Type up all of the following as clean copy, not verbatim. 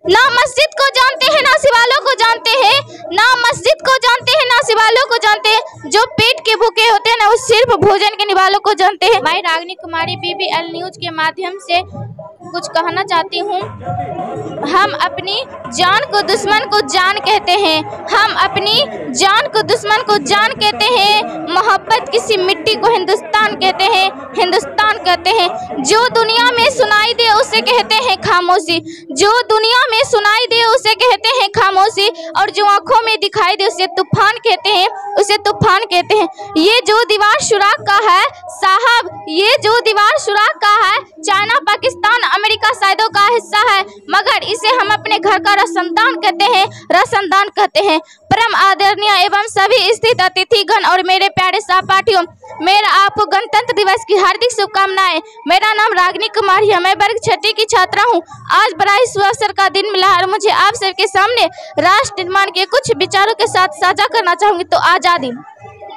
ना मस्जिद को जानते हैं ना शिवालयों को जानते हैं, ना मस्जिद को जानते हैं ना शिवालयों को जानते हैं। जो पेट के भूखे होते हैं ना वो सिर्फ भोजन के निवालों को जानते हैं। मैं रागिनी कुमारी BBL न्यूज के माध्यम से कुछ कहना चाहती हूँ। हम अपनी जान को दुश्मन को जान कहते हैं, हम अपनी जान को दुश्मन को जान कहते हैं। मोहब्बत किसी मिट्टी को हिंदुस्तान कहते हैं, हिंदुस्तान कहते हैं। जो दुनिया में सुनाई दे उसे कहते हैं खामोशी, जो दुनिया में सुनाई दे उसे कहते हैं खामोशी, और जो आंखों में दिखाई दे उसे तूफान कहते हैं, उसे तूफान कहते हैं। ये जो दीवार सुराग का है साहब, ये जो दीवार सुराग का है, चाइना पाकिस्तान अमेरिका शायदों का हिस्सा है, मगर इसे हम अपने घर का रोशनदान कहते हैं, रोशनदान कहते हैं। परम आदरणीय एवं सभी स्थित अतिथिगण और मेरे प्यारे सहपाठियों, मेरा आपको गणतंत्र दिवस की हार्दिक शुभकामनाएं। मेरा नाम रागिनी कुमारी है, मैं वर्ग 6 की छात्रा हूं। आज बड़ा ही सुअवसर का दिन मिला है और मुझे आप सबके सामने राष्ट्र निर्माण के कुछ विचारों के साथ साझा करना चाहूंगी। तो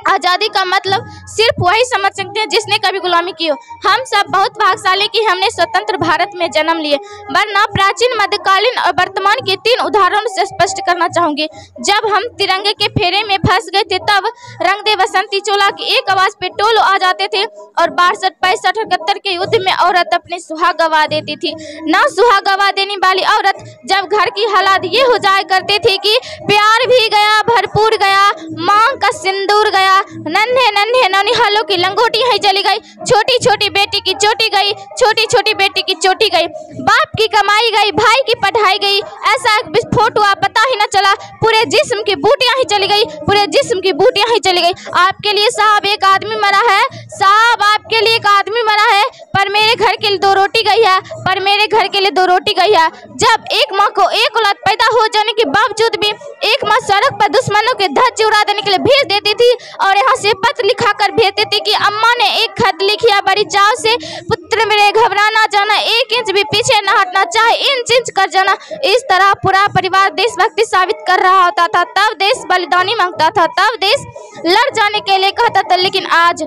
आज़ादी का मतलब सिर्फ वही समझ सकते हैं जिसने कभी गुलामी की हो। हम सब बहुत भाग्यशाली कि हमने स्वतंत्र भारत में जन्म लिए, वरना प्राचीन मध्यकालीन और वर्तमान के 3 उदाहरणों से स्पष्ट करना चाहूंगी। जब हम तिरंगे के फेरे में फंस गए थे तब रंग दे बसंती चोला की एक आवाज पे टोलो आ जाते थे, और 62, 65, 71 के युद्ध में औरत अपने सुहाग गवा देती थी। ना सुहाग गवा देने वाली औरत जब घर की हालात ये हो जाया करती थी कि प्यार भी गया, भरपूर गया, मांग का सिंदूर गया, नन्हे नन्हे ननिहालों की लंगोटी ही चली गई, छोटी छोटी बेटी की चोटी गई, छोटी छोटी बेटी की चोटी गई, बाप की कमाई गई, भाई की पढ़ाई गई, ऐसा विस्फोट हुआ पता ही न चला, पूरे जिस्म की बूटियां ही चली गई, पूरे जिस्म की बूटियां ही चली गई। आपके लिए साहब एक आदमी मरा है, साहब आपके लिए एक आदमी मरा है, पर मेरे घर के लिए 2 रोटी गई है, पर मेरे घर के लिए 2 रोटी गई है। जब एक माँ को एक औलाद पैदा हो जाने के बावजूद भी एक माँ सड़क पर दुश्मनों के ध्वज उड़ा देने के लिए भेज देती थी, और यहाँ से पत्र लिखा कर भेजती थी कि अम्मा ने एक खत लिखी है बड़ी चाव से, पुत्र मेरे घबराना जाना, 1 इंच भी पीछे न हटना, चाहे इंच इंच कर जाना। इस तरह पूरा परिवार देशभक्ति साबित कर रहा होता था, तब देश बलिदानी मांगता था, तब देश लड़ जाने के लिए कहता था। लेकिन आज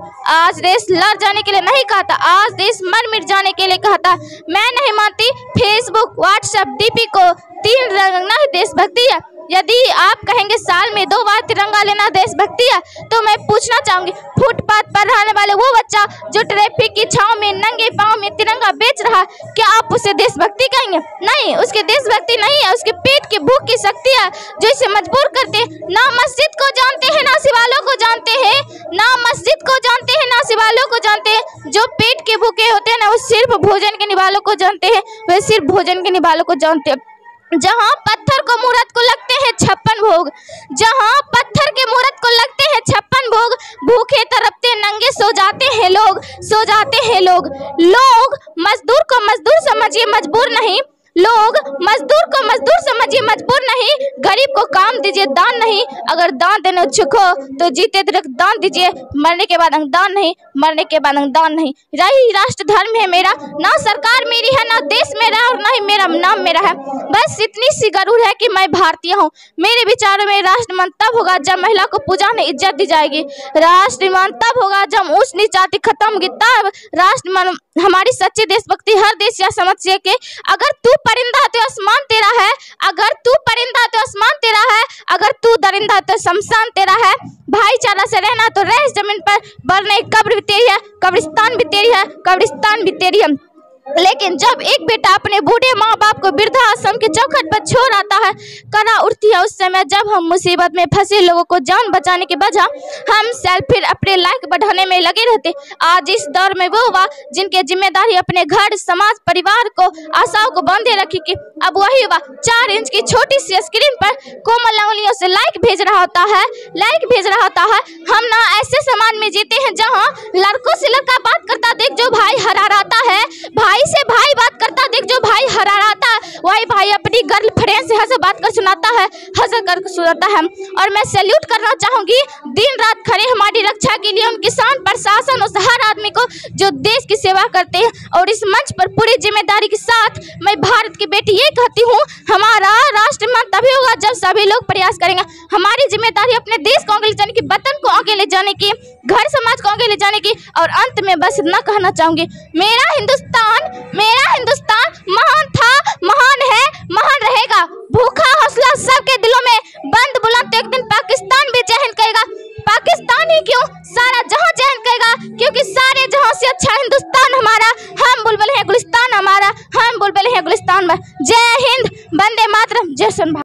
देश लड़ जाने के लिए नहीं कहता, आज देश मर मिट जाने के लिए कहता। मैं नहीं मानती फेसबुक व्हाट्सएप DP को 3 रंगना ही देशभक्ति है। यदि आप कहेंगे साल में 2 बार तिरंगा लेना देशभक्ति है, तो मैं पूछना चाहूंगी फुटपाथ पर रहने वाले वो बच्चा जो ट्रैफिक की छांव में नंगे पांव में तिरंगा बेच रहा है, क्या आप उसे देशभक्ति कहेंगे? नहीं, उसके देशभक्ति नहीं है, उसके पेट की भूख की शक्ति है जो इसे मजबूर करते हैं। ना मस्जिद को जानते हैं ना शिवालयों को जानते हैं, ना मस्जिद को जानते हैं ना शिवालयों को जानते हैं। जो पेट के भूखे होते हैं ना वो सिर्फ भोजन के निवालों को जानते हैं, वे सिर्फ भोजन के निवालों को जानते हैं। जहाँ पत्थर को मूरत को लगते हैं 56 भोग, जहाँ पत्थर के मूरत को लगते हैं 56 भोग, भूखे तड़पते नंगे सो जाते हैं लोग, सो जाते हैं लोग। लोग मजदूर को मजदूर समझिए मजबूर नहीं, लोग मजदूर को मजदूर समझिए मजबूर नहीं, गरीब को काम दीजिए दान नहीं। अगर दान देने इच्छुक हो तो जीते तक दान दीजिए, मरने के बाद दान नहीं, मरने के बाद दान नहीं। यही राष्ट्र धर्म है मेरा, ना सरकार मेरी है, ना देश मेरा, और ना ही मेरा नाम मेरा है। बस इतनी सी गरूर है कि मैं भारतीय हूँ। मेरे विचारों में राष्ट्र निर्माण तब होगा जब महिला को पूजा में इज्जत दी जाएगी, राष्ट्र निर्माण तब होगा जब ऊंच नीच जाति खत्म होगी, तब राष्ट्र निर्माण। हमारी सच्ची देशभक्ति हर देश यह समझ सके कि अगर तू परिंदा है तो आसमान तेरा है, अगर तू परिंदा है तो आसमान तेरा है, अगर तू दरिंदा है तो शमशान तेरा है। भाईचारा से रहना तो रह जमीन पर, वरना कब्र भी तेरी है, कब्रिस्तान भी तेरी है, कब्रिस्तान भी तेरी है। लेकिन जब एक बेटा अपने बूढ़े माँ बाप को वृद्धाश्रम के चौखट पर छोड़ आता है, करा उठती है उस समय जब हम मुसीबत में फंसे लोगों को जान बचाने के बजाय हम सेल्फी अपने लाइक बढ़ाने में लगे रहते। आज इस दौर में वो हुआ जिनके जिम्मेदारी अपने घर समाज परिवार को आशाओं को बांधे रखी कि अब वही हुआ 4 इंच की छोटी सी स्क्रीन पर कोमल अंगुलियों से लाइक भेज रहा होता है, लाइक भेज रहा होता है। हम ना ऐसे समाज में जीते हैं जहाँ लड़कों से लड़का बात करता देख जो भाई हराराता है, भाई से भाई बात करता देख जो भाई हराराता है, वही भाई अपनी गर्लफ्रेंड से हंस बात कर सुनाता है, हंस कर सुनाता है। और मैं सैल्यूट करना चाहूंगी दिन रात खड़े हमारी रक्षा के लिए उन किसान प्रशासन और हर आदमी को जो देश की सेवा करते हैं। और इस मंच पर पूरी जिम्मेदारी के साथ मैं भारत की बेटी ये कहती हूँ, हमारा राष्ट्र निर्माण तभी होगा जब सभी लोग प्रयास करेंगे। हमारी जिम्मेदारी अपने देश को आगे ले जाने की, वतन को आगे ले जाने की, घर समाज को आगे ले जाने की। और अंत में बस इतना कहना चाहूंगी, मेरा हिंदुस्तान महान था, महान है, महान रहेगा। एक दिन पाकिस्तान भी जय हिंद कहेगा। पाकिस्तान ही क्यों, सारा जहां जय हिंद कहेगा, क्योंकि सारे जहां से अच्छा हिंदुस्तान हमारा। हम बुलबुल हैं गुलिस्तान हमारा, हम बुलबुल हैं गुलिस्तान में। जय हिंद, वंदे मातरम, जय सोन।